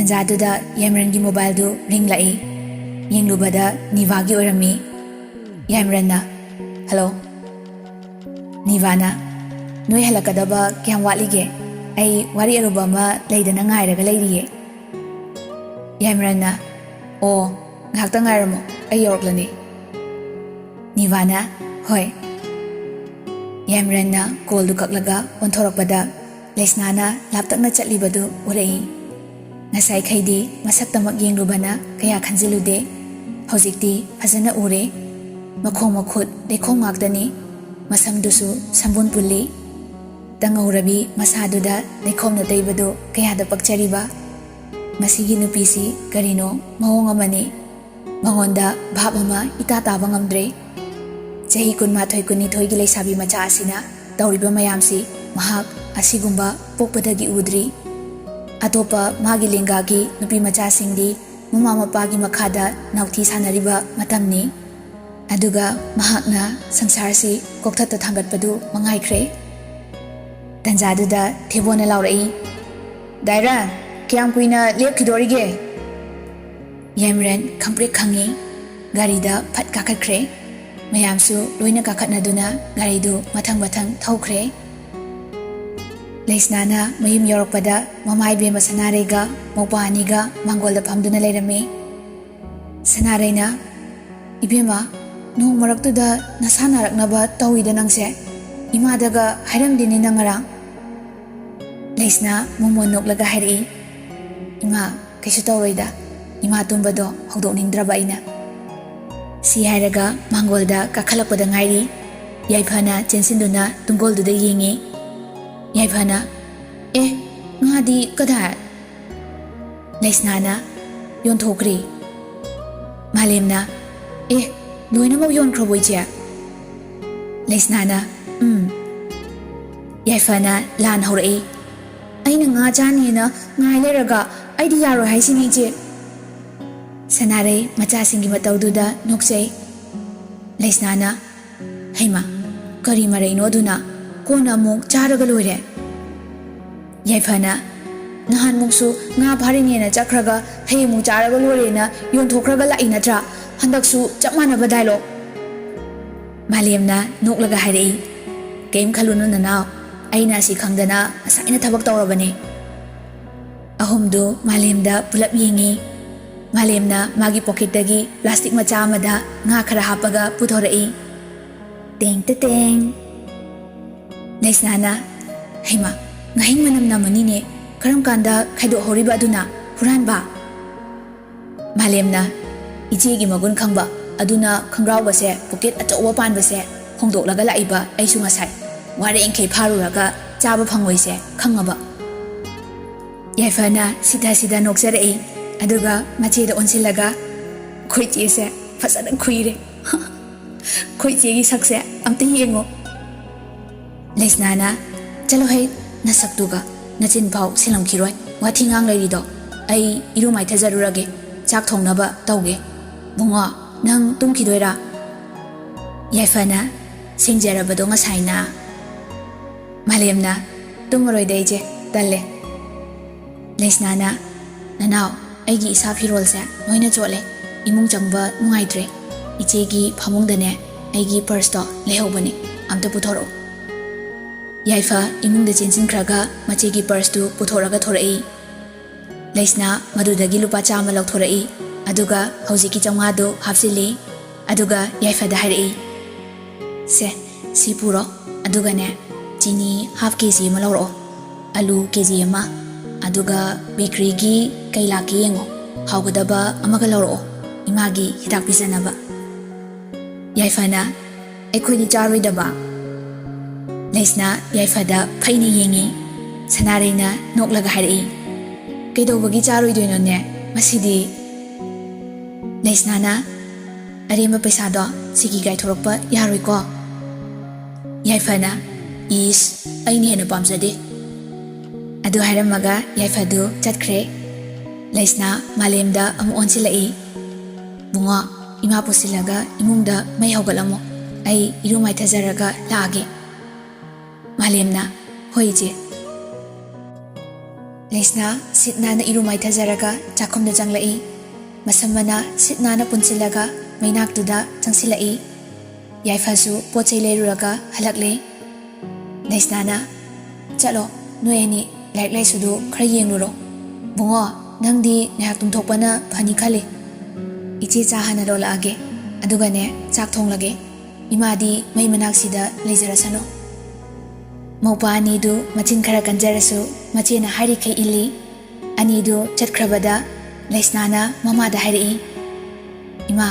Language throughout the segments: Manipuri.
ꯇꯟꯖꯥꯗꯨꯗ ꯌꯥꯏꯃꯔꯟꯒꯤ ꯃꯣꯕꯥꯏꯜꯗꯨ ꯔꯤꯡ ꯂꯥꯛꯏ. ꯌꯦꯡꯂꯨꯕꯗ ꯅꯤꯚꯥꯒꯤ ꯑꯣꯏꯔꯝꯃꯤ. ꯌꯥꯏꯃꯔꯟꯅ "ꯍꯜꯂꯣ." ꯅꯤꯚꯥꯅ "ꯅꯣꯏ ꯍꯜꯂꯛꯀꯗꯕ ꯀꯌꯥꯝ ꯋꯥꯠꯂꯤꯒꯦ? ꯑꯩ ꯋꯥꯔꯤ ꯑꯔꯨꯕ ꯑꯃ ꯂꯩꯗꯅ ꯉꯥꯏꯔꯒ ꯂꯩꯔꯤꯌꯦ." ꯌꯥꯏꯃꯔꯟꯅ "ꯑꯣ, ꯉꯥꯏꯍꯥꯛꯇꯪ ꯉꯥꯏꯔꯝꯃꯣ, ꯑꯩ ꯌꯧꯔꯛꯂꯅꯤ." ꯅꯤꯚꯥꯅ "ꯍꯣꯏ." ꯌꯥꯏꯃꯔꯟꯅ ꯀꯣꯜꯗꯨ ꯀꯛꯂꯒ ꯑꯣꯟꯊꯣꯔꯛꯄꯗ ꯂꯩꯁꯅꯥꯅ ꯂꯥꯞꯇꯛꯅ ꯆꯠꯂꯤꯕꯗꯨ ꯎꯔꯛꯏ. ꯉꯁꯥꯏꯈꯩꯗꯤ ꯃꯁꯛꯇꯃꯛ ꯌꯦꯡꯂꯨꯕꯅ ꯀꯌꯥ ꯈꯟꯖꯤꯜꯂꯨꯗꯦ. ꯍꯧꯖꯤꯛꯇꯤ ꯐꯖꯅ ꯎꯔꯦ. ꯃꯈꯣꯡ ꯃꯈꯨꯠ ꯂꯩꯈꯣꯝ ꯉꯥꯛꯇꯅꯤ. ꯃꯁꯝꯗꯨꯁꯨ ꯁꯝꯕꯨꯟ ꯄꯨꯜꯂꯤ. ꯇꯪꯉꯧꯔꯕꯤ ꯃꯁꯥꯗꯨꯗ ꯂꯩꯈꯣꯝꯅ ꯇꯩꯕꯗꯨ ꯀꯌꯥꯗ ꯄꯛꯆꯔꯤꯕ. ꯃꯁꯤꯒꯤ ꯅꯨꯄꯤꯁꯤ ꯀꯔꯤꯅꯣ ꯃꯑꯣꯡ ꯑꯃꯅꯤ. ꯃꯉꯣꯟꯗ ꯚꯥꯞ ꯑꯃ ꯏꯇꯥ ꯇꯥꯕ ꯉꯝꯗ꯭ꯔꯦ. ꯆꯍꯤ 12-12ꯒꯤ ꯂꯩꯁꯥꯕꯤ ꯃꯆꯥ ꯑꯁꯤꯅ ꯇꯧꯔꯤꯕ ꯃꯌꯥꯝꯁꯤ ꯃꯍꯥꯛ ꯑꯁꯤꯒꯨꯝꯕ ꯄꯣꯛꯄꯗꯒꯤ ꯎꯗ꯭ꯔꯤ. ꯑꯇꯣꯞꯄ ꯃꯥꯒꯤ ꯂꯦꯡꯒꯥꯒꯤ ꯅꯨꯄꯤ ꯃꯆꯥꯁꯤꯡꯗꯤ ꯃꯃꯥ ꯃꯄꯥꯒꯤ ꯃꯈꯥꯗ ꯅꯥꯎꯊꯤ ꯁꯥꯟꯅꯔꯤꯕ ꯃꯇꯝꯅꯤ. ꯑꯗꯨꯒ ꯃꯍꯥꯛꯅ ꯁꯪꯁꯥꯔꯁꯤ ꯀꯣꯛꯊꯠꯇ ꯊꯥꯡꯒꯠꯄꯗꯨ ꯃꯉꯥꯏꯈ꯭ꯔꯦ. ꯇꯟꯖꯥꯗꯨꯗ ꯊꯦꯕꯣꯅ ꯂꯥꯎꯔꯛꯏ. "ꯗꯥꯏꯔꯟ, ꯀꯌꯥꯝ ꯀꯨꯏꯅ ꯂꯦꯞꯈꯤꯗꯣꯔꯤꯒꯦ?" ꯌꯥꯏꯃꯔꯟ ꯈꯪꯄ꯭ꯔꯦꯛ ꯈꯪꯉꯤ. ꯒꯥꯔꯤꯗ ꯐꯠ ꯀꯥꯈꯠꯈ꯭ꯔꯦ. ꯃꯌꯥꯝꯁꯨ ꯂꯣꯏꯅ ꯀꯥꯈꯠꯅꯗꯨꯅ ꯒꯥꯔꯤꯗꯨ ꯃꯊꯪ ꯃꯊꯪ ꯊꯧꯈ꯭ꯔꯦ. ꯂꯩꯁꯅꯥꯅ ꯃꯌꯨꯝ ꯌꯧꯔꯛꯄꯗ ꯃꯃꯥꯏꯕꯦꯝꯃ ꯁꯅꯥꯔꯩꯒ ꯃꯧꯄꯥ ꯑꯅꯤꯒ ꯃꯥꯡꯒꯣꯜꯗ ꯐꯝꯗꯨꯅ ꯂꯩꯔꯝꯃꯤ. ꯁꯅꯥꯔꯩꯅ "ꯏꯕꯦꯝꯃ, ꯅꯣꯡ ꯃꯔꯛꯇꯨꯗ ꯅꯁꯥ ꯅꯥꯔꯛꯅꯕ ꯇꯧꯏꯗ ꯅꯪꯁꯦ. ꯏꯃꯥꯗꯒ ꯍꯥꯏꯔꯝꯗꯦꯅꯦ ꯅꯪ ꯉꯔꯥꯡ." ꯂꯩꯁꯅꯥ ꯃꯣꯃꯣꯟ ꯅꯣꯛꯂꯒ ꯍꯥꯏꯔꯛꯏ. "ꯏꯃꯥ, ꯀꯩꯁꯨ ꯇꯧꯔꯣꯏꯗ. ꯏꯃꯥ ꯇꯨꯝꯕꯗꯣ ꯍꯧꯗꯣꯛꯅꯤꯡꯗ꯭ꯔꯕ ꯑꯩꯅ." ꯁꯤ ꯍꯥꯏꯔꯒ ꯃꯥꯡꯒꯣꯜꯗ ꯀꯥꯈꯠꯂꯛꯄꯗ ꯉꯥꯏꯔꯤ. ꯌꯥꯏꯐꯅ ꯆꯦꯟꯁꯤꯟꯗꯨꯅ ꯇꯨꯡꯒꯣꯜꯗꯨꯗ ꯌꯦꯡꯉꯤ. ꯌꯥꯏꯐꯅ "ꯑꯦ, ꯉꯥꯗꯤ ꯀꯗꯥꯏ?" ꯂꯩꯁꯅꯥꯅ "ꯌꯣꯟꯊꯣꯛꯈ꯭ꯔꯦ." ꯃꯥꯂꯦꯝꯅ "ꯑꯦ, ꯂꯣꯏꯅꯃꯛ ꯌꯣꯟꯈ꯭ꯔꯕꯣ ꯏꯆꯦ?" ꯂꯩꯁꯅꯥꯅ ꯌꯥꯏꯐꯅ ꯂꯥꯟ ꯍꯧꯔꯛꯏ. "ꯑꯩꯅ ꯉꯥ ꯆꯥꯅꯤꯅ ꯉꯥꯏ ꯂꯩꯔꯒ ꯑꯩꯗꯤ ꯌꯥꯔꯣꯏ ꯍꯥꯏꯁꯤꯅꯤ ꯏꯆꯦ." ꯁꯅꯥꯔꯩ ꯃꯆꯥꯁꯤꯡꯒꯤ ꯃꯇꯧꯗꯨꯗ ꯅꯣꯛꯆꯩ. ꯂꯩꯁꯅꯥꯅ "ꯍꯩꯃꯥ, ꯀꯔꯤ ꯃꯔꯩꯅꯣ ꯑꯗꯨꯅ? ꯀꯣꯟꯅ ꯑꯃꯨꯛ ꯆꯥꯔꯒ ꯂꯣꯏꯔꯦ." ꯌꯥꯏꯐꯅ "ꯅꯍꯥꯟꯃꯨꯛꯁꯨ ꯉꯥ ꯐꯥꯔꯤꯅꯦꯅ ꯆꯠꯈ꯭ꯔꯒ ꯍꯌꯦꯡꯃꯨꯛ ꯆꯥꯔꯒ ꯂꯣꯏꯔꯦꯅ ꯌꯣꯟꯊꯣꯛꯈ꯭ꯔꯒ ꯂꯥꯛꯏ ꯅꯠꯇ꯭ꯔꯥ? ꯍꯟꯗꯛꯁꯨ ꯆꯞ ꯃꯥꯟꯅꯕ ꯗꯥꯏꯂꯣꯛ." ꯃꯥꯂꯦꯝꯅ ꯅꯣꯛꯂꯒ ꯍꯥꯏꯔꯛꯏ. "ꯀꯩꯝ ꯈꯜꯂꯨꯅꯨ ꯅꯅꯥꯎ, ꯑꯩꯅ ꯑꯁꯤ ꯈꯪꯗꯅ ꯉꯁꯥꯏꯅ ꯊꯕꯛ ꯇꯧꯔꯕꯅꯤ." ꯑꯍꯨꯝꯗꯨ ꯃꯥꯂꯦꯝꯗ ꯄꯨꯂꯞ ꯌꯦꯡꯉꯤ. ꯃꯥꯂꯦꯝꯅ ꯃꯥꯒꯤ ꯄꯣꯀꯦꯠꯇꯒꯤ ꯄ꯭ꯂꯥꯁꯇꯤꯛ ꯃꯆꯥ ꯑꯃꯗ ꯉꯥ ꯈꯔ ꯍꯥꯞꯄꯒ ꯄꯨꯊꯣꯔꯛꯏ. ꯇꯦꯡ ꯇ ꯇꯦꯡ. ꯂꯩꯁꯅꯥꯅ "ꯍꯩꯃꯥ, ꯉꯥꯍꯤꯡ ꯃꯅꯝ ꯅꯝꯃꯅꯤꯅꯦ. ꯀꯔꯝ ꯀꯥꯟꯗ ꯈꯥꯏꯗꯣꯛꯍꯧꯔꯤꯕ ꯑꯗꯨꯅ? ꯍꯨꯔꯥꯟꯕ?" ꯃꯥꯂꯦꯝꯅ "ꯏꯆꯦꯒꯤ ꯃꯒꯨꯟ ꯈꯪꯕ ꯑꯗꯨꯅ ꯈꯣꯡꯒ꯭ꯔꯥꯎꯒꯁꯦ ꯄꯣꯀꯦꯠ ꯑꯆꯧꯕ ꯄꯥꯟꯕꯁꯦ ꯍꯣꯡꯗꯣꯛꯂꯒ ꯂꯥꯛꯏꯕ ꯑꯩꯁꯨ ꯉꯁꯥꯏ. ꯋꯥꯔꯦꯡꯈꯩ ꯐꯥꯔꯨꯔꯒ ꯆꯥꯕ ꯐꯪꯉꯣꯏꯁꯦ ꯈꯪꯉꯕ." ꯌꯥꯏꯐꯅ ꯁꯤꯗ ꯅꯣꯛꯆꯔꯛꯏ. ꯑꯗꯨꯒ ꯃꯆꯦꯗ ꯑꯣꯟꯁꯤꯜꯂꯒ "ꯑꯩꯈꯣꯏ ꯆꯦꯁꯦ ꯐꯖꯅ ꯈꯨꯏꯔꯦ. ꯑꯩꯈꯣꯏ ꯆꯦꯒꯤ ꯁꯛꯁꯦ ꯑꯝꯇ ꯌꯦꯡꯉꯣ." ꯂꯩꯁꯅꯥꯅ "ꯆꯠꯂꯣꯍꯩ, ꯅꯁꯛꯇꯨꯒ ꯅꯆꯤꯟ ꯐꯥꯎ ꯁꯦꯡꯂꯝꯈꯤꯔꯣꯏ. ꯋꯥꯊꯤ ꯉꯥꯡ ꯂꯩꯔꯤꯗꯣ. ꯑꯩ ꯏꯔꯨ ꯃꯥꯏꯊꯖꯔꯨꯔꯒꯦ, ꯆꯥꯛ ꯊꯣꯡꯅꯕ ꯇꯧꯒꯦ꯫ ꯕꯨꯡꯉꯣ, ꯅꯪ ꯇꯨꯝꯈꯤꯗꯣꯏꯔꯥ?" ꯌꯥꯏꯐꯅ "ꯁꯦꯡꯖꯔꯕꯗꯣ ꯉꯁꯥꯏꯅ." ꯃꯥꯂꯦꯝꯅ "ꯇꯨꯝꯃꯔꯣꯏꯗ ꯏꯆꯦ, ꯇꯜꯂꯦ." ꯂꯩꯁꯅꯥꯅ "ꯅꯅꯥꯎ, ꯑꯩꯒꯤ ꯏꯁꯥ ꯐꯤꯔꯣꯜꯁꯦ ꯂꯣꯏꯅ ꯆꯣꯠꯂꯦ. ꯏꯃꯨꯡ ꯆꯪꯕ ꯅꯨꯡꯉꯥꯏꯇ꯭ꯔꯦ. ꯏꯆꯦꯒꯤ ꯐꯃꯨꯡꯗꯅꯦ ꯑꯩꯒꯤ ꯄꯔꯁꯇꯣ ꯂꯩꯍꯧꯕꯅꯦ. ꯑꯝꯇ ꯄꯨꯊꯣꯔꯛꯑꯣ." ꯌꯥꯏꯐ ꯏꯃꯨꯡꯗ ꯆꯦꯟꯁꯤꯟꯈ꯭ꯔꯒ ꯃꯆꯦꯒꯤ ꯄꯔꯁꯇꯨ ꯄꯨꯊꯣꯔꯒ ꯊꯣꯔꯛꯏ. ꯂꯩꯁꯅꯥ ꯃꯗꯨꯗꯒꯤ ꯂꯨꯄꯥ 100 ꯂꯧꯊꯣꯔꯛꯏ. ꯑꯗꯨꯒ ꯍꯧꯖꯤꯛꯀꯤ 500ꯗꯨ ꯍꯥꯞꯆꯤꯜꯂꯤ. ꯑꯗꯨꯒ ꯌꯥꯏꯐꯗ ꯍꯥꯏꯔꯛꯏ. "ꯁꯦ, ꯁꯤ ꯄꯨꯔꯣ. ꯑꯗꯨꯒꯅꯦ, ꯆꯤꯅꯤ ½ KG ꯑꯃ ꯂꯧꯔꯛꯑꯣ. ꯑꯂꯨ KG ꯑꯃ. ꯑꯗꯨꯒ ꯕꯦꯀꯔꯤꯒꯤ ꯀꯩ ꯂꯥꯛꯀꯦ ꯌꯦꯡꯉꯣ. ꯍꯥꯎꯒꯗꯕ ꯑꯃꯒ ꯂꯧꯔꯛꯑꯣ, ꯏꯃꯥꯒꯤ ꯍꯤꯗꯥꯛ ꯄꯤꯖꯅꯕ." ꯌꯥꯏꯐꯅ "ꯑꯩꯈꯣꯏꯗꯤ ꯆꯥꯔꯣꯏꯗꯕ." ꯂꯩꯁꯅꯥ ꯌꯥꯏꯐꯗ ꯐꯩꯅ ꯌꯦꯡꯉꯤ. ꯁꯅꯥꯔꯩꯅ ꯅꯣꯛꯂꯒ ꯍꯥꯏꯔꯛꯏ. "ꯀꯩꯗꯧꯕꯒꯤ ꯆꯥꯔꯣꯏꯗꯣꯏꯅꯣꯅꯦ? ꯃꯁꯤꯗꯤ..." ꯂꯩꯁꯅꯥꯅ "ꯑꯔꯦꯝꯕ ꯄꯩꯁꯥꯗꯣ ꯁꯤꯒꯤ ꯀꯥꯏꯊꯣꯔꯛꯄ ꯌꯥꯔꯣꯏꯀꯣ?" ꯌꯥꯏꯐꯅ "ꯏꯁ, ꯑꯩꯅ ꯍꯦꯟꯅ ꯄꯥꯝꯖꯗꯦ." ꯑꯗꯨ ꯍꯥꯏꯔꯝꯃꯒ ꯌꯥꯏꯐꯗꯨ ꯆꯠꯈ꯭ꯔꯦ. ꯂꯩꯁꯅꯥ ꯃꯥꯂꯦꯝꯗ ꯑꯃꯨꯛ ꯑꯣꯟꯁꯤꯜꯂꯛꯏ. "ꯕꯨꯡꯉꯣ, ꯏꯃꯥ ꯄꯨꯁꯤꯜꯂꯒ ꯏꯃꯨꯡꯗ ꯃꯩ ꯍꯧꯒꯠꯂꯝꯃꯣ. ꯑꯩ ꯏꯔꯨ ꯃꯥꯏꯊꯖꯔꯒ ꯂꯥꯛꯑꯒꯦ." ꯃꯥꯂꯦꯝꯅ "ꯍꯣꯏ ꯏꯆꯦ." Leisna sit nana irumai thajaraga chakhomda changlai. Masamana sit nana punsilaga mainaktuda changsilai. Yaifasu pochai leiruraga halakle. Leisnana chalo noyani laik lai sudu khara yengluro. Bungo nangdi ngahak tungthokpana phani khale. Iche cha hana lo laage adugane chak thonglage. Imadi mai manaksida leizarasano. Maupa anidu machin khara kanjarasu machena hari kai ili. Anidu chatkrabada Leisnana mamada hari. Ima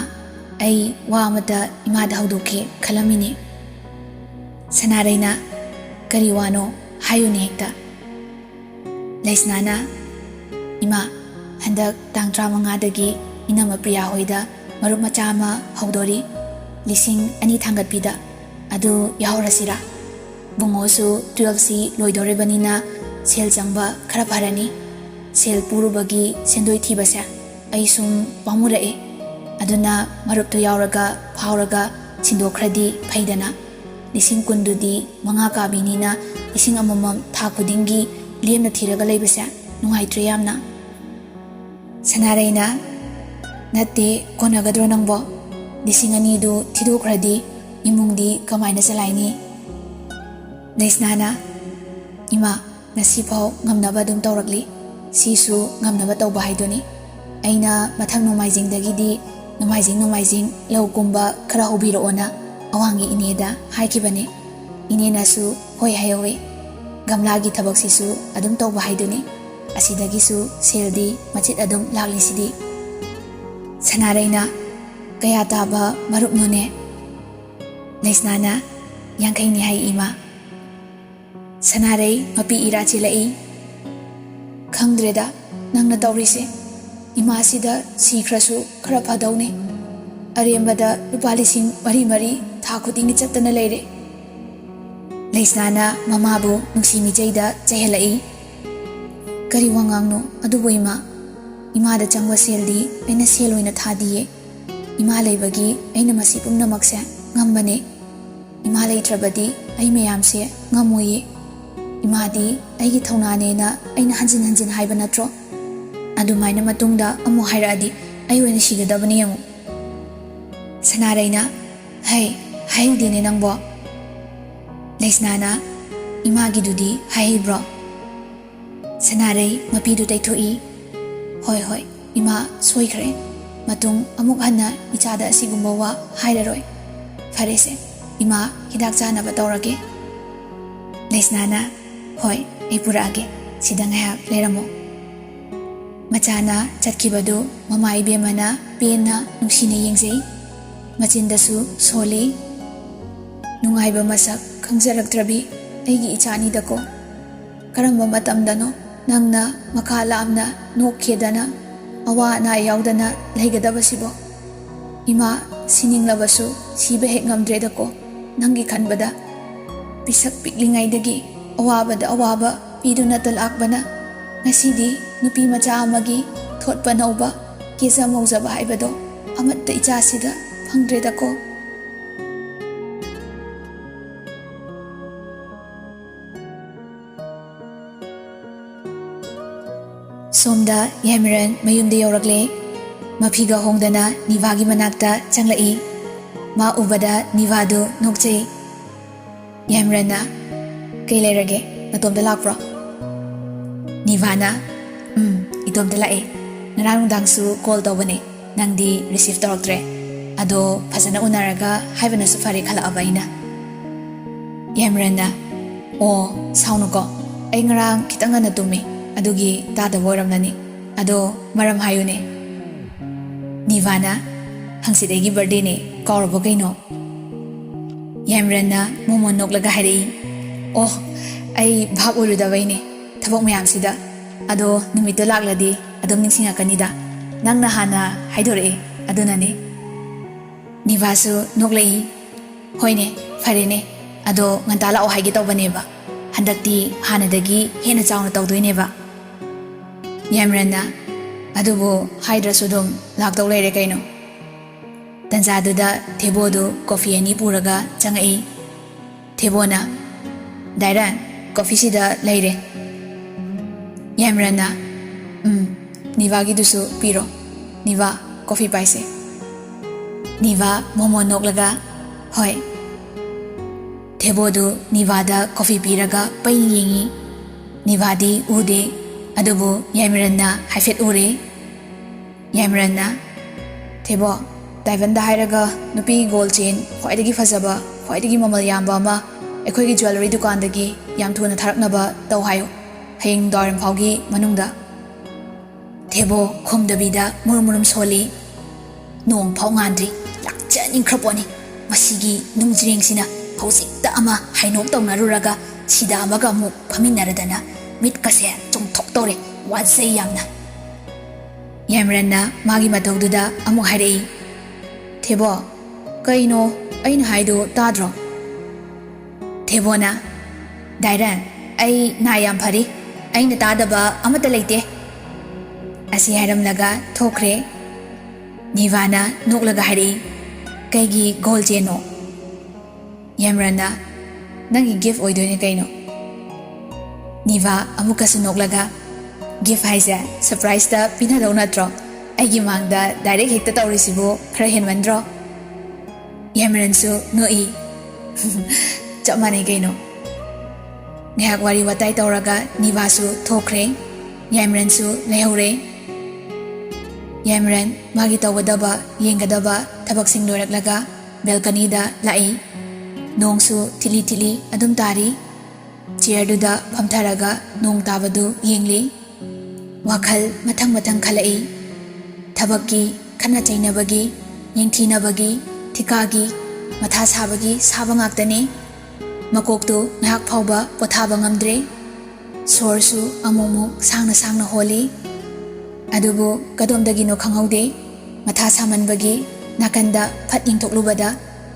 ai wa amata imada haudoke khalamini. Sanaraina kari wano hayuni hekta. Leisnana ima handak tang 35dagi inama priya hoida marup macha ama haudori lising ani thangatpida adu yahorasira. Bungosu 12C loidorebanina sel changba khara pharani. Sel purubagi sendoi thibasa ai sum pamurae aduna maruptu yauraga phauraga sindokhradi phaidana lising kundudi manga kabinina lising amamam tha khudingi lemna thiraga leibasa nungaitre yamna. Sanaraina natte konagadro nangbo lising ani du thidokhradi imungdi kamaina chalaini. Leisnana ima nasipau ngamnaba dum tawrakli. Sisu ngamnaba tawba haidoni. Aina mathang nomaijingdagidi nomaijing lau kumba khara hobiraona awangi ineda haikibane. Inenasu hoi hayowe. Gamlagi thabak sisu adum tawba haidoni. Asidagisu seldi machit adum laglisidi. Sanaraina kaya taba marup nune. Leisnana yangkaini hai ima. Sanarai mapi ira chilai. Khangdreda nangna tawrise ima sida sikhrasu khara phadawne arembada lupa lising mari tha khudingi chattana leire. Leisnana mamabu nuksimi jaida chahelai. Kari wangangno adubo ima da changwa seldi aina sel oina thadiye. Ima leibagi aina masi pumnamakse ngambane. Ima leitrabadi ai mayamse ngamoye. Imadi aigi thaunane na aina hanjin haiba natro adumaina matungda amu hairadi ai oina sigadabani yamu. Sanaraina hayudine nangbo. Leisnana imagi dudi haibro. Sanarai mapidu taithoi hoi ima soikhre matung amuk hanna ichada asigumba wa hairaroi farese ima hidak chanaba tawrage. Leisnana hoi ipurage sidang hayak leramo. Machana chatkibadu mama ibemana pena nungsine yengzei machindasu soli nungaiba masak khangjaraktrabi aigi ichani dako karamba matamdano nangna makala amna nokkhedana awa na yaudana leigadabasibo. Ima sininglabasu siba hek ngamdredako nangi khanbada pisak piklingaidagi awaba piduna talakbana ngasidi nupi macha amagi thotpa nauba kesa mauzaba haibado amatta ichasida phangdredako. Somda Yamiran mayumde yorakle mafiga hongdana Nivagi manakta changlai. Ma ubada Nivadu nokchei. Yamrana kay lerage natomda lakpro. Nivana itomda lae narangdangsu call tawbane nangdi receive tawraktre ado phasana unaraga haibana safari khala abaina. Yamrana o saunuko ai ngarang kitanga na tumi adugi tada boramnani ado maram hayune. Nivana hangsidegi birthday ne kawrabo kaino. Yamrana momon noklaga hairei. Oh ai bhab urudabaine thabok mayam sida ado numito lakladi adom ningsingakanida nangna hana haidore adunane. Nivasu noklai hoine farene ado ngantala o haige tawbaneba handakti hanadagi hena chawna tawdoineba. Yamrana adubo haidrasu dum laktaw leire kaino. Tanzaduda Thebodu coffee ani puraga changai. Thebona Dairan coffee sida leire. ꯌꯥꯏꯃꯔꯟꯅ ꯅꯤꯚꯥꯒꯤꯗꯨꯁꯨ ꯄꯤꯔꯣ ꯅꯤꯚꯥ ꯀꯣꯐꯤ ꯄꯥꯏꯁꯦ ꯅꯤꯚꯥ ꯃꯣꯃꯣ ꯅꯣꯛꯂꯒ ꯍꯣꯏ ꯊꯦꯕꯣꯗꯨ ꯅꯤꯚꯥꯗ ꯀꯣꯐꯤ ꯄꯤꯔꯒ ꯄꯩꯅ ꯌꯦꯡꯉꯤ ꯅꯤꯚꯥꯗꯤ ꯎꯗꯦ ꯑꯗꯨꯕꯨ ꯌꯥꯏꯃꯔꯟꯅ ꯍꯥꯏꯐꯦꯠ ꯎꯔꯦ ꯌꯥꯏꯃꯔꯟꯅ ꯊꯦꯕꯣ ꯗꯥꯏꯚꯟꯗ ꯍꯥꯏꯔꯒ ꯅꯨꯄꯤꯒꯤ ꯒꯣꯜ ꯆꯦꯟ ꯈ꯭ꯋꯥꯏꯗꯒꯤ ꯐꯖꯕ ꯈ꯭ꯋꯥꯏꯗꯒꯤ ꯃꯃꯜ ꯌꯥꯝꯕ ꯑꯃ ꯑꯩꯈꯣꯏꯒꯤ ꯖ꯭ꯋꯦꯂꯔꯤ ꯗꯨꯀꯥꯟꯗꯒꯤ ꯌꯥꯝ ꯊꯨꯅ ꯊꯥꯔꯛꯅꯕ ꯇꯧ ꯍꯥꯏꯌꯨ ꯍꯌꯦꯡ ꯅꯨꯡꯗꯥꯡꯋꯥꯏꯔꯝ ꯐꯥꯎꯒꯤ ꯃꯅꯨꯡꯗ ꯊꯦꯕꯣ ꯈꯨꯝꯗꯕꯤꯗ ꯃꯨꯔꯨꯝ ꯃꯨꯔꯨꯝ ꯁꯣꯜꯂꯤ ꯅꯣꯡ ꯐꯥꯎ ꯉꯥꯟꯗ꯭ꯔꯤ ꯂꯥꯛꯆꯅꯤꯡꯈ꯭ꯔꯄꯣꯠꯅꯤ ꯃꯁꯤꯒꯤ ꯅꯨꯡꯖꯤꯔꯦꯡꯁꯤꯅ ꯍꯧꯖꯤꯛꯇ ꯑꯃ ꯍꯩꯅꯣꯛ ꯇꯧꯅꯔꯨꯔꯒ ꯁꯤꯗ ꯑꯃꯒ ꯑꯃꯨꯛ ꯐꯝꯃꯤꯟꯅꯔꯗꯅ ꯃꯤꯠꯀꯁꯦ ꯆꯣꯡꯊꯣꯛꯇꯧꯔꯦ ꯋꯥꯖꯩ ꯌꯥꯝꯅ ꯌꯥꯏꯃꯔꯟꯅ ꯃꯥꯒꯤ ꯃꯇꯧꯗꯨꯗ ꯑꯃꯨꯛ ꯍꯥꯏꯔꯛꯏ ꯊꯦꯕꯣ ꯀꯩꯅꯣ ꯑꯩꯅ ꯍꯥꯏꯗꯣ ꯇꯥꯗ꯭ꯔꯣ ꯊꯦꯕꯣꯅ ꯗꯥꯏꯔꯟ ꯑꯩ ꯅꯥ ꯌꯥꯝ ꯐꯔꯤ ꯑꯩꯅ ꯇꯥꯗꯕ ꯑꯃꯠꯇ ꯂꯩꯇꯦ ꯑꯁꯤ ꯍꯥꯏꯔꯝꯂꯒ ꯊꯣꯛꯈ꯭ꯔꯦ ꯅꯤꯚꯥꯅ ꯅꯣꯛꯂꯒ ꯍꯥꯏꯔꯛꯏ ꯀꯩꯒꯤ ꯒꯣꯜ ꯆꯦꯟꯅꯣ ꯌꯥꯏꯃꯔꯟꯅ ꯅꯪꯒꯤ ꯒꯤꯐ ꯑꯣꯏꯗꯣꯏꯅꯦ ꯀꯩꯅꯣ ꯅꯤꯚꯥ ꯑꯃꯨꯛꯀꯁꯨ ꯅꯣꯛꯂꯒ ꯒꯤꯐ ꯍꯥꯏꯁꯦ ꯁꯔꯄ꯭ꯔꯥꯏꯖꯇ ꯄꯤꯅꯗꯧ ꯅꯠꯇ꯭ꯔꯣ ꯑꯩꯒꯤ ꯃꯥꯡꯗ ꯗꯥꯏꯔꯦꯛ ꯍꯦꯛꯇ ꯇꯧꯔꯤꯁꯤꯕꯨ ꯈꯔ ꯍꯦꯟꯃꯟꯗ꯭ꯔꯣ ꯌꯥꯏꯃꯔꯟꯁꯨ ꯅꯣꯛꯏ ꯆꯞ ꯃꯥꯟꯅꯩ ꯀꯩꯅꯣ ꯉꯥꯏꯍꯥꯛ ꯋꯥꯔꯤ ꯋꯥꯇꯥꯏ ꯇꯧꯔꯒ ꯅꯤꯚꯥꯁꯨ ꯊꯣꯛꯈ꯭ꯔꯦ ꯌꯥꯏꯃꯔꯟꯁꯨ ꯂꯩꯍꯧꯔꯦ ꯌꯥꯏꯃꯔꯟ ꯃꯥꯒꯤ ꯇꯧꯒꯗꯕ ꯌꯦꯡꯒꯗꯕ ꯊꯕꯛꯁꯤꯡ ꯂꯣꯏꯔꯛꯂꯒ ꯕꯦꯜꯀꯅꯤꯗ ꯂꯥꯛꯏ ꯅꯣꯡꯁꯨ ꯊꯤꯠꯂꯤ ꯊꯤꯠꯂꯤ ꯑꯗꯨꯝ ꯇꯥꯔꯤ ꯆꯤꯌꯔꯗꯨꯗ ꯐꯝꯊꯔꯒ ꯅꯣꯡ ꯇꯥꯕꯗꯨ ꯌꯦꯡꯂꯤ ꯋꯥꯈꯜ ꯃꯊꯪ ꯃꯊꯪ ꯈꯜꯂꯛꯏ ꯊꯕꯛꯀꯤ ꯈꯠꯅ ꯆꯩꯅꯕꯒꯤ ꯌꯦꯡꯊꯤꯅꯕꯒꯤ ꯊꯤꯀꯥꯒꯤ ꯃꯊꯥ ꯁꯥꯕꯒꯤ ꯁꯥꯕ ꯉꯥꯛꯇꯅꯤ ꯃꯀꯣꯛꯇꯨ ꯉꯥꯏꯍꯥꯛ ꯐꯥꯎꯕ ꯄꯣꯊꯥꯕ ꯉꯝꯗ꯭ꯔꯦ ꯁꯣꯔꯁꯨ ꯑꯃꯨꯛ ꯁꯥꯡꯅ ꯁꯥꯡꯅ ꯍꯣꯜꯂꯤ ꯑꯗꯨꯕꯨ ꯀꯗꯣꯝꯗꯒꯤꯅꯣ ꯈꯪꯍꯧꯗꯦ ꯃꯊꯥ ꯁꯥꯃꯟꯕꯒꯤ ꯅꯥꯀꯟꯗ ꯐꯠ ꯌꯦꯡꯊꯣꯛꯂꯨꯕꯗ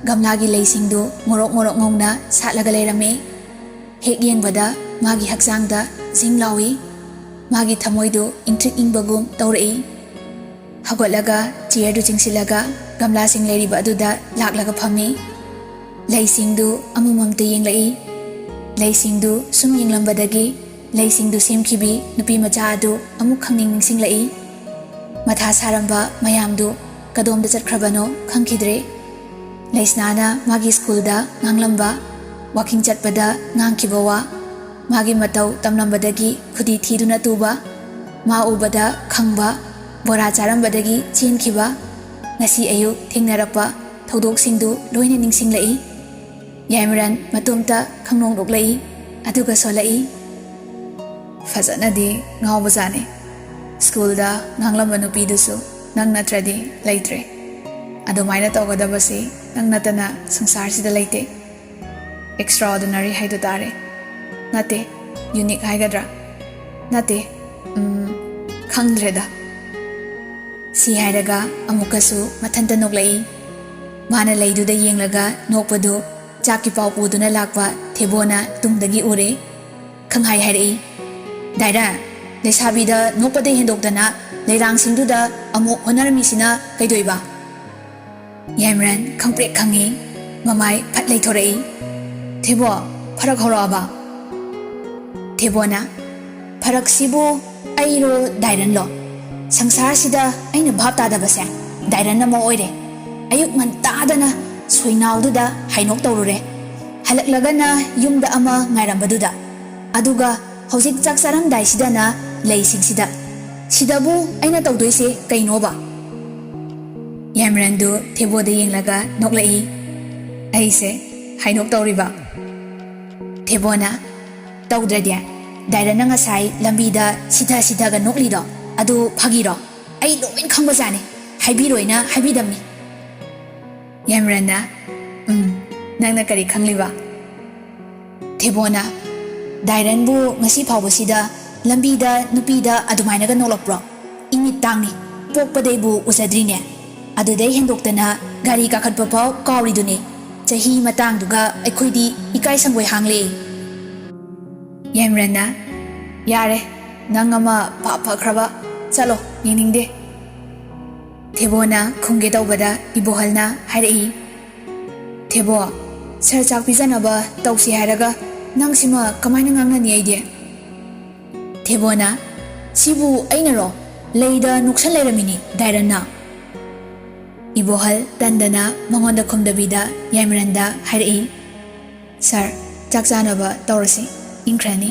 ꯒꯝꯂꯥꯒꯤ ꯂꯩꯁꯤꯡꯗꯨ ꯉꯣꯔꯣꯛ ꯉꯣꯔꯣꯛ ꯉꯧꯅ ꯁꯥꯠꯂꯒ ꯂꯩꯔꯝꯃꯦ ꯍꯦꯛ ꯌꯦꯡꯕꯗ ꯃꯥꯒꯤ ꯍꯛꯆꯥꯡꯗ ꯖꯤꯡ ꯂꯥꯎꯏ ꯃꯥꯒꯤ ꯊꯃꯣꯏꯗꯨ ꯏꯪꯇ꯭ꯔꯤꯛ ꯏꯪꯕꯒꯨꯝ ꯇꯧꯔꯛꯏ ꯍꯧꯒꯠꯂꯒ ꯆꯤꯌꯔꯗꯨ ꯆꯤꯡꯁꯤꯜꯂꯒ ꯒꯝꯂꯥꯁꯤꯡ ꯂꯩꯔꯤꯕ ꯑꯗꯨꯗ ꯂꯥꯛꯂꯒ ꯐꯝꯃꯤ ꯂꯩꯁꯤꯡꯗꯨ ꯑꯃꯃꯝꯇ ꯌꯦꯡꯂꯛꯏ ꯂꯩꯁꯤꯡꯗꯨ ꯁꯨꯝ ꯌꯦꯡꯂꯝꯕꯗꯒꯤ ꯂꯩꯁꯤꯡꯗꯨ ꯁꯦꯝꯈꯤꯕꯤ ꯅꯨꯄꯤ ꯃꯆꯥ ꯑꯗꯨ ꯑꯃꯨꯛ ꯈꯪꯅꯤꯡ ꯅꯤꯡꯁꯤꯡꯂꯛꯏ ꯃꯊꯥ ꯁꯥꯔꯝꯕ ꯃꯌꯥꯝꯗꯨ ꯀꯗꯣꯝꯗ ꯆꯠꯈ꯭ꯔꯕꯅꯣ ꯈꯪꯈꯤꯗ꯭ꯔꯦ ꯂꯩꯁꯅꯥꯅ ꯃꯥꯒꯤ ꯁ꯭ꯀꯨꯜꯗ ꯉꯥꯡꯂꯝꯕ ꯋꯥꯀꯤꯡ ꯆꯠꯄꯗ ꯉꯥꯡꯈꯤꯕ ꯋꯥ ꯃꯥꯒꯤ ꯃꯇꯧ ꯇꯝꯂꯝꯕꯗꯒꯤ ꯈꯨꯗꯤ ꯊꯤꯗꯨꯅ ꯇꯨꯕ ꯃꯥ ꯎꯕꯗ ꯈꯪꯕ ꯕꯣꯔꯥ ꯆꯥꯔꯝꯕꯗꯒꯤ ꯆꯦꯟꯈꯤꯕ ꯉꯁꯤ ꯑꯌꯨꯛ ꯊꯦꯡꯅꯔꯛꯄ ꯊꯧꯗꯣꯛꯁꯤꯡꯗꯨ ꯂꯣꯏꯅ ꯅꯤꯡꯁꯤꯡꯂꯛꯏ ꯌꯥꯏꯃꯔꯟ ꯃꯇꯣꯝꯇ ꯈꯪꯅꯣꯡ-ꯅꯣꯛꯂꯛꯏ ꯑꯗꯨꯒ ꯁꯣꯜꯂꯛꯏ ꯐꯖꯅꯗꯤ ꯉꯥꯎꯕꯖꯥꯠꯅꯤ ꯁ꯭ꯀꯨꯜꯗ ꯉꯥꯡꯂꯝꯕ ꯅꯨꯄꯤꯗꯨꯁꯨ ꯅꯪ ꯅꯠꯇ꯭ꯔꯗꯤ ꯂꯩꯇ꯭ꯔꯦ ꯑꯗꯨꯃꯥꯏꯅ ꯇꯧꯒꯗꯕꯁꯤ ꯅꯪ ꯅꯠꯇꯅ ꯁꯪꯁꯥꯔꯁꯤꯗ ꯂꯩꯇꯦ ꯑꯦꯛꯁꯇ꯭ꯔꯥꯑꯣꯔꯗꯤꯅꯔꯤ ꯍꯥꯏꯗꯨ ꯇꯥꯔꯦ ꯅꯠꯇꯦ ꯌꯨꯅꯤꯛ ꯍꯥꯏꯒꯗ꯭ꯔꯥ ꯅꯠꯇꯦ ꯈꯪꯗ꯭ꯔꯦꯗ ꯁꯤ ꯍꯥꯏꯔꯒ ꯑꯃꯨꯛꯀꯁꯨ ꯃꯊꯟꯇ ꯅꯣꯛꯂꯛꯏ ꯃꯥꯅ ꯂꯩꯗꯨꯗ ꯌꯦꯡꯂꯒ ꯅꯣꯛꯄꯗꯨ ꯆꯥꯛꯀꯤ ꯄꯥꯎ ꯄꯨꯗꯨꯅ ꯂꯥꯛꯄ ꯊꯦꯕꯣꯅ ꯇꯨꯡꯗꯒꯤ ꯎꯔꯦ ꯈꯪꯍꯥꯏ ꯍꯥꯏꯔꯛꯏ ꯗꯥꯏꯔꯥ ꯂꯩꯁꯥꯕꯤꯗ ꯅꯣꯛꯄꯗ ꯍꯦꯟꯗꯣꯛꯇꯅ ꯂꯩꯔꯥꯡꯁꯤꯡꯗꯨꯗ ꯑꯃꯨꯛ ꯍꯣꯠꯅꯔꯝꯃꯤꯁꯤꯅ ꯀꯩꯗꯣꯏꯕ ꯌꯥꯏꯃꯔꯟ ꯈꯪꯄ꯭ꯔꯦꯛ ꯈꯪꯉꯤ ꯃꯃꯥꯏ ꯐꯠ ꯂꯩꯊꯣꯔꯛꯏ ꯊꯦꯕꯣ ꯐꯔꯛ ꯍꯧꯔꯛꯑꯕ ꯊꯦꯕꯣꯅ ꯐꯔꯛꯁꯤꯕꯨ ꯑꯩꯔꯣ ꯗꯥꯏꯔꯟꯂꯣ ꯁꯪꯁꯥꯔꯁꯤꯗ ꯑꯩꯅ ꯚꯥꯞ ꯇꯥꯗꯕꯁꯦ ꯗꯥꯏꯔꯟ ꯑꯃ ꯑꯣꯏꯔꯦ ꯑꯌꯨꯛ ꯉꯟꯇꯥꯗꯅ ꯁꯣꯏꯅꯥꯎꯗꯨꯗ ꯍꯩꯅꯣꯛ ꯇꯧꯔꯨꯔꯦ ꯍꯜꯂꯛꯂꯒꯅ ꯌꯨꯝꯗ ꯑꯃ ꯉꯥꯏꯔꯝꯕꯗꯨꯗ ꯑꯗꯨꯒ ꯍꯧꯖꯤꯛ ꯆꯥꯛ ꯆꯥꯔꯝꯗꯥꯏꯁꯤꯗꯅ ꯂꯩꯁꯤꯡꯁꯤꯗ ꯁꯤꯗꯕꯨ ꯑꯩꯅ ꯇꯧꯗꯣꯏꯁꯦ ꯀꯩꯅꯣꯕ ꯌꯥꯏꯃꯔꯟꯗꯨ ꯊꯦꯕꯣꯗ ꯌꯦꯡꯂꯒ ꯅꯣꯛꯂꯛꯏ ꯑꯩꯁꯦ ꯍꯩꯅꯣꯛ ꯇꯧꯔꯤꯕ ꯊꯦꯕꯣꯅ ꯇꯧꯗ꯭ꯔꯗꯤ ꯗꯥꯏꯔꯟꯅ ꯉꯁꯥꯏ ꯂꯝꯕꯤꯗ ꯁꯤꯊ ꯅꯣꯛꯂꯤꯗꯣ ꯑꯗꯨ ꯐꯥꯒꯤꯔꯣ ꯑꯩ ꯂꯣꯏ ꯈꯪꯕꯖꯥꯠꯅꯤ ꯍꯥꯏꯕꯤꯔꯣꯏꯅ ꯍꯥꯏꯕꯤꯗꯝꯅꯤ ꯌꯥꯏꯃꯔꯟꯅ ꯅꯪꯅ ꯀꯔꯤ ꯈꯪꯂꯤꯕ ꯊꯦꯕꯣꯅ ꯗꯥꯏꯔꯟꯕꯨ ꯉꯁꯤ ꯐꯥꯎꯕꯁꯤꯗ ꯂꯝꯕꯤꯗ ꯅꯨꯄꯤꯗ ꯑꯗꯨꯃꯥꯏꯅꯒ ꯅꯣꯛꯂꯛꯄ꯭ꯔꯣ ꯏꯃꯤꯠ ꯇꯥꯡꯅꯤ ꯄꯣꯛꯄꯗꯩꯕꯨ ꯎꯖꯗ꯭ꯔꯤꯅꯦ ꯑꯗꯨꯗꯩ ꯍꯦꯟꯗꯣꯛꯇꯅ ꯒꯥꯔꯤ ꯀꯥꯈꯠꯄ ꯐꯥꯎ ꯀꯥꯎꯔꯤꯗꯨꯅꯤ ꯆꯍꯤ ꯃꯇꯥꯡꯗꯨꯒ ꯑꯩꯈꯣꯏꯗꯤ ꯏꯀꯥꯏ ꯁꯪꯒꯣꯏ ꯍꯥꯡꯂꯦ ꯌꯥꯏꯃꯔꯟꯅ ꯌꯥꯔꯦ ꯅꯪ ꯑꯃ ꯐꯈ꯭ꯔꯕ ꯆꯠꯂꯣ ꯌꯦꯡꯅꯤꯡꯗꯦ ꯊꯦꯕꯣꯅ ꯈꯨꯝꯒꯦ ꯇꯧꯕꯗ ꯏꯕꯣꯍꯜꯅ ꯍꯥꯏꯔꯛꯏ ꯊꯦꯕꯣ ꯁꯔ ꯆꯥꯛ ꯄꯤꯖꯅꯕ ꯇꯧꯁꯤ ꯍꯥꯏꯔꯒ ꯅꯪ ꯁꯤꯃ ꯀꯃꯥꯏꯅ ꯉꯥꯡꯅꯅꯤ ꯑꯩꯗꯤ ꯊꯦꯕꯣꯅ Sibu ainaro leida nuksan leiramini dairana. Ibohal tandana mangonda khumdabida Yaimaranda hairi. Sir, chak chanaba taurasi inkrani.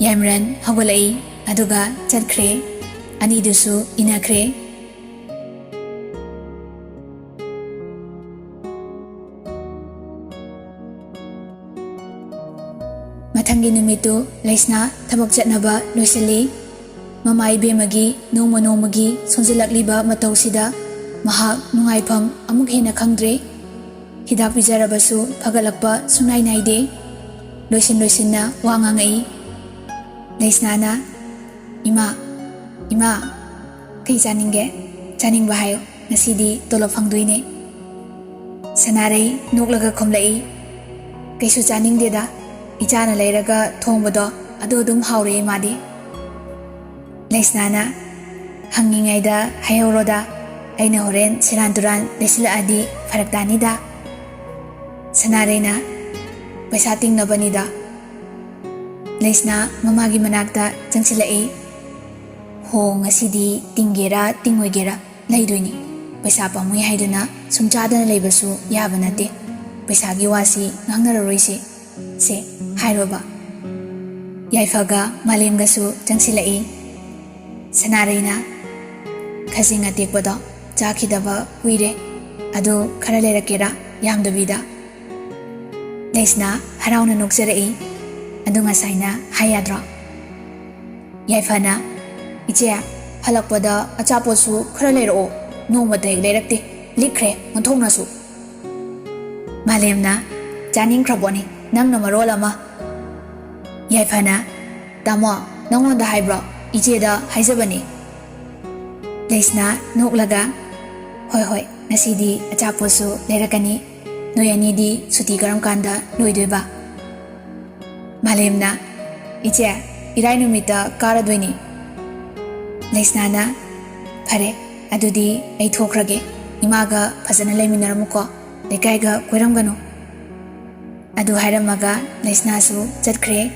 Yaimaran hagolai aduga chatkre anidusu inakre. Mathangi numitu Laisna thabak chatnaba loisali. Mamai bemagi nongmagi sonjilakliba matausida mahak nungaifam amuk hena khangdre. Hidak pijarabasu phagalakpa sunai naide. Loisinna wa ngangai. Laisnana Ima kai chaninge chaningba hayo nasidi tolop phangduine. Sanarei noklaga khomlai kaisu chaningdeda ichana leiraga thongbado adu dum haure madi. Laisnana hangingaida hayoroda aina horen siran duran lesila adi faraktanida. Sanareina paisa tingnabanida. Laisna mamagi manakta changsilai. Ho ngasidi tingera tingoigera laidoini. Paisa pamui haiduna sumchadana leibasu yaba nate. Paisa gi wasi ngangnararoisi se hairoba. Yaifaga malemgasu changsilai. Sanareina khasing atekbado chakidaba huire adu khara leirakera yamdabida. Laisna harauna noksarai adu ngasaina hayadra. Yaifana iche halakpada achaposu khara leiro nongmata leirakte likre monthongnasu. Malemna chaning khraboni nangna marol ama. Yaifana tamo nangonda haibra icheda haizabani. Laisna noklaga hoi nasidi achaposu leirakani. Noyanidi suti karam kanda loidoiba. Malemna iche irai numita karadoini. Laisnana phare adudi ai thokrage imaga phajana leiminaramuko lekaiga koiramganu. Adu hairamaga Laisnasu chatkre.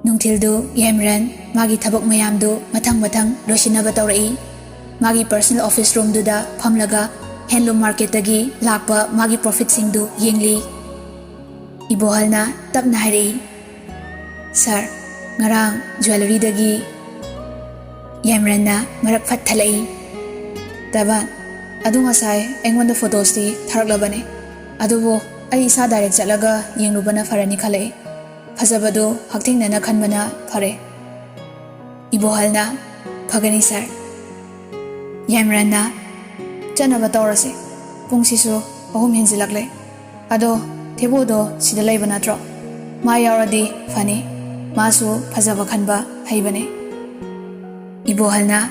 Nungthildu Yaimaran magi thabak mayamdu mathang loisinaba taurai. Magi personal office room duda phamlaga handloom market dagi lakpa magi profit singdu yengli. Ibohalna tapna hairi. Sir, ngarang jewelry dagi Yaimaranna marak phat thalai. Taban adu ngasai engonda photos di tharaklabane. Adubo ai isa direct chalaga yenglubana farani khalai. Fazabado haktingnana khanbana phare. Ibohalna phagani sir. Yaimaranna chanaba taurase pungsisu ahum hinjilakle. Ado thebodo sida leiba natro. Ma yauradi fani masu fazaba khanba haibane. Ibohalna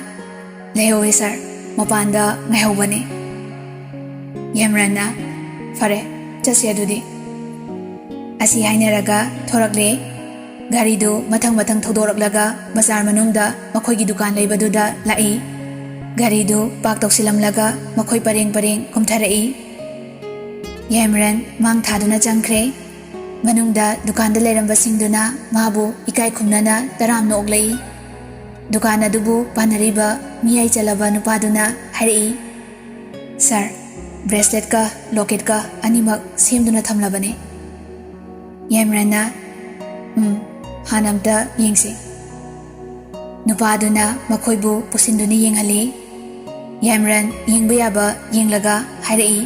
lehowe sir mapanda ngaihobane. Yaimaranna phare chasi adudi. Asi hainaraga thorakle garidu mathang thodoraklaga bazar manungda makhoi dukan leibaduda lai. Garidu pak toksilamlaga makhoi pareng kumtharai. Yaimaran mang thaduna changkhre. Manungda dukanda leiramba singduna mabu ikai khumnana taram noklei. Dukana dubu panariba miyai chalaba nupaduna hairi. Sir, bracelet ka locket ka animak semduna thamlabane. Yaimaranna hanamta yengsi. Nupaduna makhoibu pusinduni yenghali. Yaimaran yengba yaba yenglaga hairi.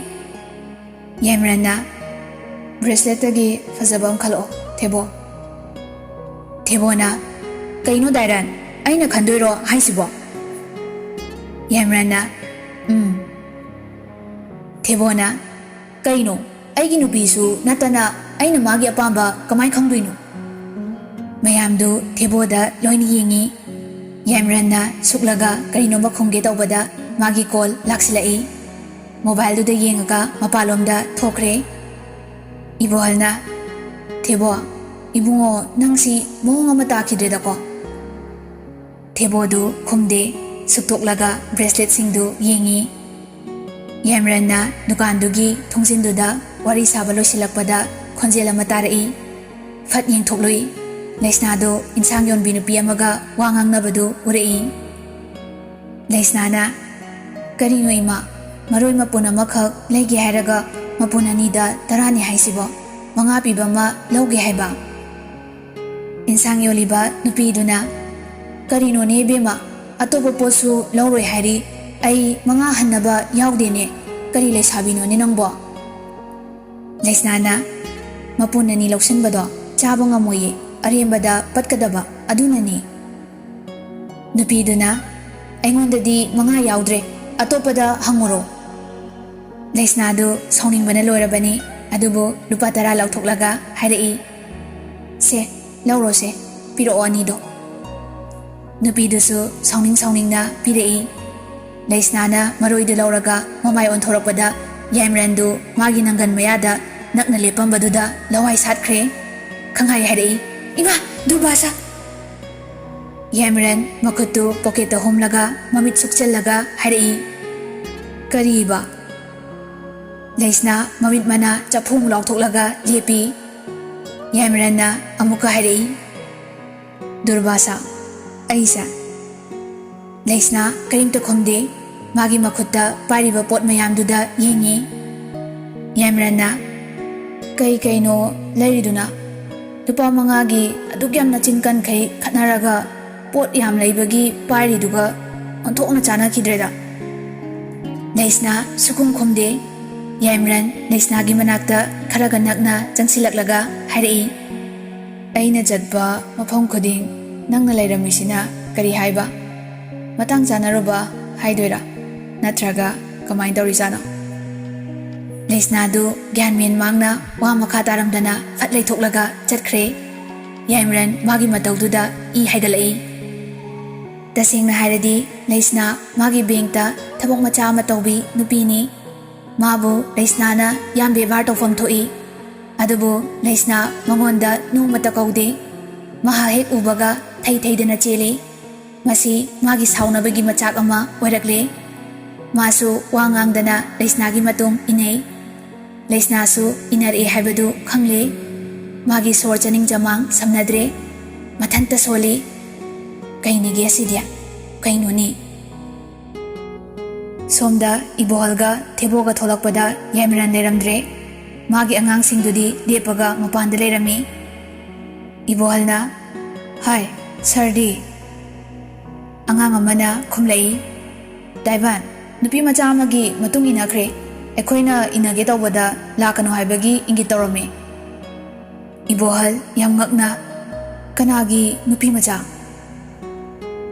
Yaimaranna bracelet dagi fazabam khalo thebo. Thebona kaino dairan aina khandoiro haisibo. Yaimaranna Thebona kaino aigi nupisu natana aina magi apamba kamai khangduino. Mayamdu theboda loini yengi. Yaimaranna suklaga karino makhungge tawbada magi call laksilai. Mobile du da yengaga mapalomda thokre. Ibohalna thebo ibungo nangsi moong ama takidreda ko. Thebo du khumde suktoklaga bracelet singdu yengi. Yamranna dukandugi thongsinduda wari saba loisilakpada khonjel ama tarai. Fat yengthoklui. Laisnado insang yonbi nupi amaga wa ngangnabadu urei. Laisnana karino ima maroi mapun amakhak leige hairaga mapun anida tarani haisibo manga piba ma lauge haiba. Insang yoliba nupi duna karino ne bema atopo posu lauroi hairi ai manga hannaba yaudene kari laisabino ne nangbo. Laisnana mapun ani lausinbado chaba ngamoye arembada patkadaba adunani. Nupi duna aingondadi manga yaudre atopada hanguro. Laisnado sauningbana loirabani adubo lupa 10 lauthoklaga hairei. Se lauro se piro anido. Nupi dusu sauningna pirei. Laisnana maroidu lauraga mamai onthorakpada Yamrandu magi nangan mayada nakna lepambaduda lawai satkre. Khangai hairei. Ima Durbasa. Yamran makutu pocket homlaga mamit sukchallaga hairei. Kariba. Laisna mamit mana chapung lauthoklaga lepi. Yamranna amuka hairei. Durbasa aisa. Laisna karimta khomde magi makutta pariba pot mayamduda yengi. Yamranna kaino lairiduna lupa mangagi adugyam na chinkan kai khatnaraga pot yam laibagi pariduga onthokna chana kidreda. Laisna sukung khomde. Yamran Laisnagi manakta kharaga nakna changsilaklaga hairei. Aina jatba mafam khuding nangna lairamisina kari haiba matang chanaruba haidoira natraga kamai taurisana. Laisnadu gyanmen mangna wa makha taramdana fatlai thoklaga chatkre. Yamran magi mataududa I haigalai. Tasengna hairadi Laisna magi bengta thabok macha ama taubi nupini. Mabu Laisnana yam bevar tawfam thoi. Adubu Laisna mangonda numata kaude. Maha hek ubaga thaidana chele. Masi magi saunabagi machak ama oirakle. Masu wangangdana Laisnagi matung inei. Laisnasu inare haibadu khangle. Magi sor chaning jamang samnadre. Mathanta soli. Kainige asidia. Kainoni. Somda Ibohalga Teboga tholakpada Yamran leramdre. Magi angang singdudi lepaga mapanda lerami. Ibohalna Hai Sardi. Angang amana khumlai. Daiban nupi macha amagi matung inakre. Ekhoina inage tawbada lakano haibagi ingi tawrame. Ibohal yam ngakna kanagi nupi macha.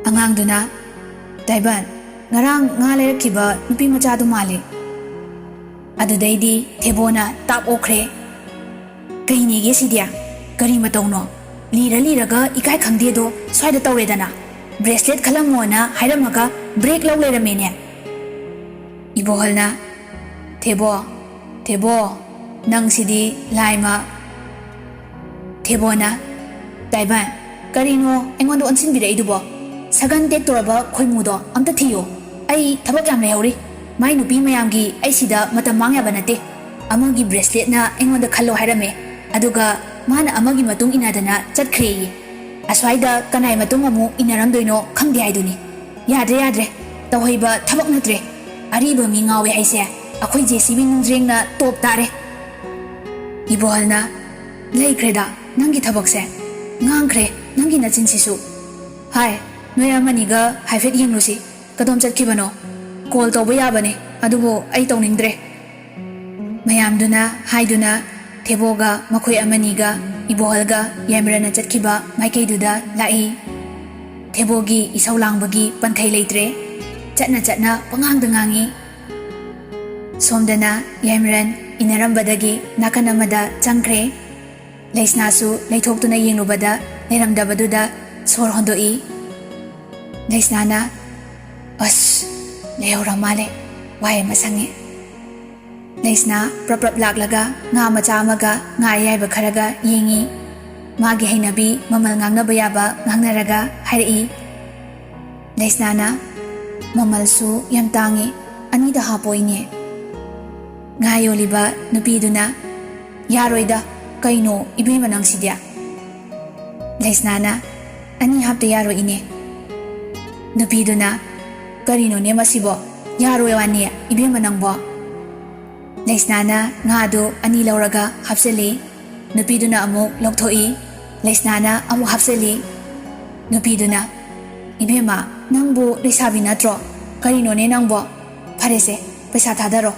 Angang duna Daiban ngarang nga lerkiba nupi macha du male. Adudaidi Tebona tap okre. Kainige sidia kari matauno. Liraga ikai khangde do swaida tawredana. Bracelet khalamona hairamaga break law leramene. Ibohalna Tebo nang sidi laima. Tebona Daiban karino engondo onsinbira idubo sagan tek toraba khoimudo amta thiyo ai thabak yam lehori mai nupi mayamgi ai sida matam mangya banate amagi bracelet na engonda khallo hairame aduga mana amagi matung inadana chatkhre aswaida kanai matung amu inaramdoino khangdi haiduni yadre tawhaiba thabak natre ariba mi ngawe haise akhoi JCB nungrengna top tare. Ibohalna laikreda nangi thabakse ngangkhre nangi nachinsisu. Hai noy amaniga haifet yenglusi kadom chatkibano call tawba yabane adubo ai tawningdre. Mayamduna haiduna Teboga makhoi amaniga Ibohalga Yamrana chatkiba maikeiduda lai. Tebogi isau langbagi panthai leitre chatna pangangda ngangi. Somdana Yamran inarambadagi nakanamada changkre. Laisnasu leithoktuna yenglubada leramdabaduda sor hondoi. Laisnana as lehora male wae masange. Laisna prap laklaga nga macha amaga nga yaiba kharaga yengi. Magi hainabi mamal ngangnaba yaba ngangnaraga hairei. Laisnana mamalsu yam tangi anida hapoine ꯉꯥ ꯌꯣꯜꯂꯤꯕ ꯅꯨꯄꯤꯗꯨꯅ ꯌꯥꯔꯣꯏꯗ ꯀꯩꯅꯣ ꯏꯕꯦꯝꯃ ꯅꯪꯁꯤꯗꯤ ꯂꯩꯁꯅꯥꯅ ꯑꯅꯤ ꯍꯥꯞꯇ ꯌꯥꯔꯣꯏ ꯏꯅꯦ ꯅꯨꯄꯤꯗꯨꯅ ꯀꯔꯤꯅꯣꯅꯦ ꯃꯁꯤꯕꯣ ꯌꯥꯔꯣꯏ ꯋꯥꯅꯤ ꯏꯕꯦꯝꯃ ꯅꯪꯕꯣ ꯂꯩꯁꯅꯥꯅ ꯉꯥꯗꯨ ꯑꯅꯤ ꯂꯧꯔꯒ ꯍꯥꯞꯆꯤꯜꯂꯤ ꯅꯨꯄꯤꯗꯨꯅ ꯑꯃꯨꯛ ꯂꯧꯊꯣꯛꯏ ꯂꯩꯁꯅꯥꯅ ꯑꯃꯨꯛ ꯍꯥꯞꯆꯤꯜꯂꯤ ꯅꯨꯄꯤꯗꯨꯅ ꯏꯕꯦꯝꯃ ꯅꯪꯕꯨ ꯂꯩꯁꯥꯕꯤ ꯅꯠꯇ꯭ꯔꯣ ꯀꯔꯤꯅꯣꯅꯦ ꯅꯪꯕꯣ ꯐꯔꯦꯁꯦ ꯄꯩꯁꯥ ꯊꯥꯗꯔꯣ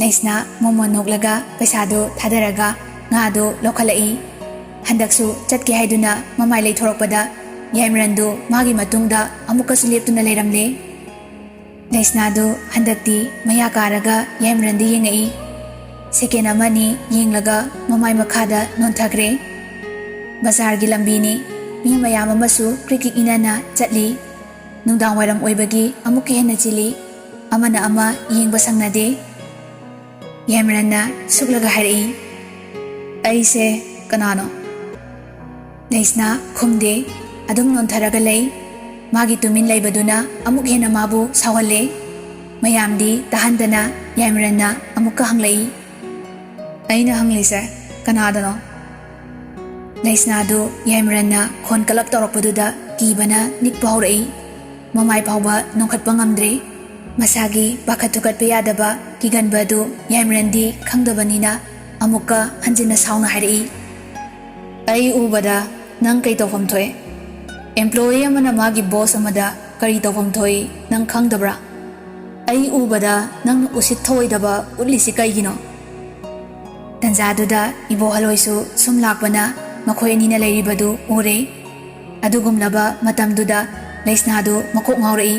ꯂꯩꯁꯅꯥ ꯃꯣꯃꯣꯟ ꯅꯣꯛꯂꯒ ꯄꯩꯁꯥꯗꯨ ꯊꯥꯗꯔꯒ ꯉꯥꯗꯨ ꯂꯧꯈꯠꯂꯛꯏ ꯍꯟꯗꯛꯁꯨ ꯆꯠꯀꯦ ꯍꯥꯏꯗꯨꯅ ꯃꯃꯥꯏ ꯂꯩꯊꯣꯔꯛꯄꯗ ꯌꯥꯏꯃꯔꯟꯗꯨ ꯃꯥꯒꯤ ꯃꯇꯨꯡꯗ ꯑꯃꯨꯛꯀꯁꯨ ꯂꯦꯞꯇꯨꯅ ꯂꯩꯔꯝꯂꯦ ꯂꯩꯁꯅꯥꯗꯨ ꯍꯟꯗꯛꯇꯤ ꯃꯌꯥ ꯀꯥꯔꯒ ꯌꯥꯏꯃꯔꯟꯗ ꯌꯦꯡꯉꯛꯏ ꯁꯦꯀꯦꯟ ꯑꯃꯅꯤ ꯌꯦꯡꯂꯒ ꯃꯃꯥꯏ ꯃꯈꯥꯗ ꯅꯣꯟꯊꯈ꯭ꯔꯦ ꯕꯖꯥꯔꯒꯤ ꯂꯝꯕꯤꯅꯤ ꯃꯤ ꯃꯌꯥꯝ ꯑꯃꯁꯨ ꯀ꯭ꯔꯤꯛ ꯏꯅꯅ ꯆꯠꯂꯤ ꯅꯨꯡꯗꯥꯡ ꯋꯥꯏꯔꯝ ꯑꯣꯏꯕꯒꯤ ꯑꯃꯨꯛꯀ ꯍꯦꯟꯅ ꯆꯤꯜꯂꯤ ꯑꯃꯅ ꯑꯃ ꯌꯦꯡꯕ ꯁꯪꯅꯗꯦ ꯌꯥꯏꯃꯔꯟꯅ ꯁꯨꯛꯂꯒ ꯍꯥꯏꯔꯛꯏ ꯑꯩꯁꯦ ꯀꯅꯥꯅꯣ ꯂꯩꯁꯅꯥ ꯈꯨꯝꯗꯦ ꯑꯗꯨꯝ ꯅꯣꯟꯊꯔꯒ ꯂꯩ ꯃꯥꯒꯤ ꯇꯨꯃꯤꯟ ꯂꯩꯕꯗꯨꯅ ꯑꯃꯨꯛ ꯍꯦꯟꯅ ꯃꯥꯕꯨ ꯁꯥꯎꯍꯜꯂꯦ ꯃꯌꯥꯝꯗꯤ ꯇꯥꯍꯟꯗꯅ ꯌꯥꯏꯃꯔꯟꯅ ꯑꯃꯨꯛꯀ ꯍꯪꯂꯛꯏ ꯑꯩꯅ ꯍꯪꯂꯤꯁꯦ ꯀꯅꯥꯗꯅꯣ ꯂꯩꯁꯅꯥꯗꯨ ꯌꯥꯏꯃꯔꯟꯅ ꯈꯣꯟ ꯀꯂꯞ ꯇꯧꯔꯛꯄꯗꯨꯗ ꯀꯤꯕꯅ ꯅꯤꯛꯄ ꯍꯧꯔꯛꯏ ꯃꯃꯥꯏ ꯐꯥꯎꯕ ꯅꯣꯡꯈꯠꯄ ꯉꯝꯗ꯭ꯔꯦ ꯃꯁꯥꯒꯤ ꯄꯥꯈꯠ ꯊꯨꯀꯠꯄ ꯌꯥꯗꯕ ꯀꯤꯒꯟꯕ ꯑꯗꯨ ꯌꯥꯏꯃꯔꯟꯗꯤ ꯈꯪꯗꯕꯅꯤꯅ ꯑꯃꯨꯛꯀ ꯍꯟꯖꯤꯟꯅ ꯁꯥꯎꯅ ꯍꯥꯏꯔꯛꯏ ꯑꯩ ꯎꯕꯗ ꯅꯪ ꯀꯩ ꯇꯧꯐꯝ ꯊꯣꯛꯑꯦ ꯑꯦꯝꯄ꯭ꯂꯣꯌꯤ ꯑꯃꯅ ꯃꯥꯒꯤ ꯕꯣꯁ ꯑꯃꯗ ꯀꯔꯤ ꯇꯧꯐꯝ ꯊꯣꯛꯏ ꯅꯪ ꯈꯪꯗꯕ꯭ꯔꯥ ꯑꯩ ꯎꯕꯗ ꯅꯪꯅ ꯎꯁꯤꯠ ꯊꯑꯣꯏꯗꯕ ꯎꯠꯂꯤꯁꯤ ꯀꯩꯒꯤꯅꯣ ꯇꯟꯖꯥꯗꯨꯗ ꯏꯕꯣꯍꯜꯍꯣꯏꯁꯨ ꯁꯨꯝ ꯂꯥꯛꯄꯅ ꯃꯈꯣꯏ ꯑꯅꯤꯅ ꯂꯩꯔꯤꯕꯗꯨ ꯎꯔꯦ ꯑꯗꯨꯒꯨꯝꯂꯕ ꯃꯇꯝꯗꯨꯗ ꯂꯩꯁꯅꯥꯗꯨ ꯃꯀꯣꯛ ꯉꯥꯎꯔꯛꯏ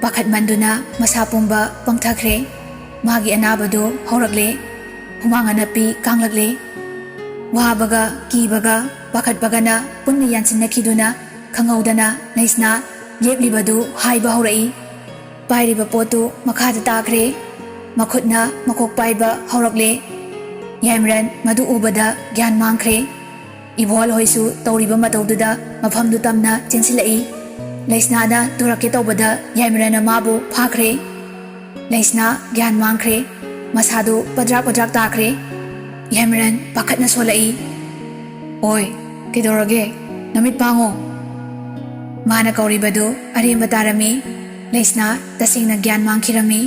ꯄꯥꯈꯠꯃꯟꯗꯨꯅ ꯃꯁꯥ ꯄꯨꯝꯕ ꯄꯪꯊꯈ꯭ꯔꯦ ꯃꯥꯒꯤ ꯑꯅꯥꯕꯗꯨ ꯍꯧꯔꯛꯂꯦ ꯍꯨꯃꯥꯡ ꯑꯅꯞꯄꯤ ꯀꯥꯡꯂꯛꯂꯦ ꯋꯥꯕꯒ ꯀꯤꯕꯒ ꯄꯥꯈꯠꯄꯒꯅ ꯄꯨꯟꯅ ꯌꯥꯟꯁꯤꯟꯅꯈꯤꯗꯨꯅ ꯈꯪꯍꯧꯗꯅ ꯂꯩꯁꯅꯥ ꯂꯦꯞꯂꯤꯕꯗꯨ ꯍꯥꯏꯕ ꯍꯧꯔꯛꯏ ꯄꯥꯏꯔꯤꯕ ꯄꯣꯠꯇꯨ ꯃꯈꯥꯗ ꯇꯥꯈ꯭ꯔꯦ ꯃꯈꯨꯠꯅ ꯃꯀꯣꯛ ꯄꯥꯏꯕ ꯍꯧꯔꯛꯂꯦ ꯌꯥꯏꯃꯔꯟ ꯃꯗꯨ ꯎꯕꯗ ꯒ꯭ꯌꯥꯟ ꯃꯥꯡꯈ꯭ꯔꯦ ꯏꯕꯣꯍꯜꯍꯣꯏꯁꯨ ꯇꯧꯔꯤꯕ ꯃꯇꯧꯗꯨꯗ ꯃꯐꯝꯗꯨ ꯇꯝꯅ ꯆꯦꯟꯁꯤꯜꯂꯛꯏ ꯂꯩꯁꯅꯥꯅ ꯇꯨꯔꯛꯀꯦ ꯇꯧꯕꯗ ꯌꯥꯏꯃꯔꯟꯅ ꯃꯥꯕꯨ ꯐꯥꯈ꯭ꯔꯦ ꯂꯩꯁꯅꯥ ꯒ꯭ꯌꯥꯟ ꯃꯥꯡꯈ꯭ꯔꯦ ꯃꯁꯥꯗꯨ ꯄꯗ꯭ꯔꯥꯛ ꯄꯗ꯭ꯔꯥꯛ ꯇꯥꯈ꯭ꯔꯦ ꯌꯥꯏꯃꯔꯟ ꯄꯥꯈꯠꯅ ꯁꯣꯜꯂꯛꯏ ꯑꯣꯏ ꯀꯩꯗꯧꯔꯒꯦ ꯅꯃꯤꯠ ꯄꯥꯡꯉꯣ ꯃꯥꯅ ꯀꯧꯔꯤꯕꯗꯨ ꯑꯔꯦꯝꯕ ꯇꯥꯔꯝꯃꯤ ꯂꯩꯁꯅꯥ ꯇꯁꯦꯡꯅ ꯒ꯭ꯌꯥꯟ ꯃꯥꯡꯈꯤꯔꯝꯃꯤ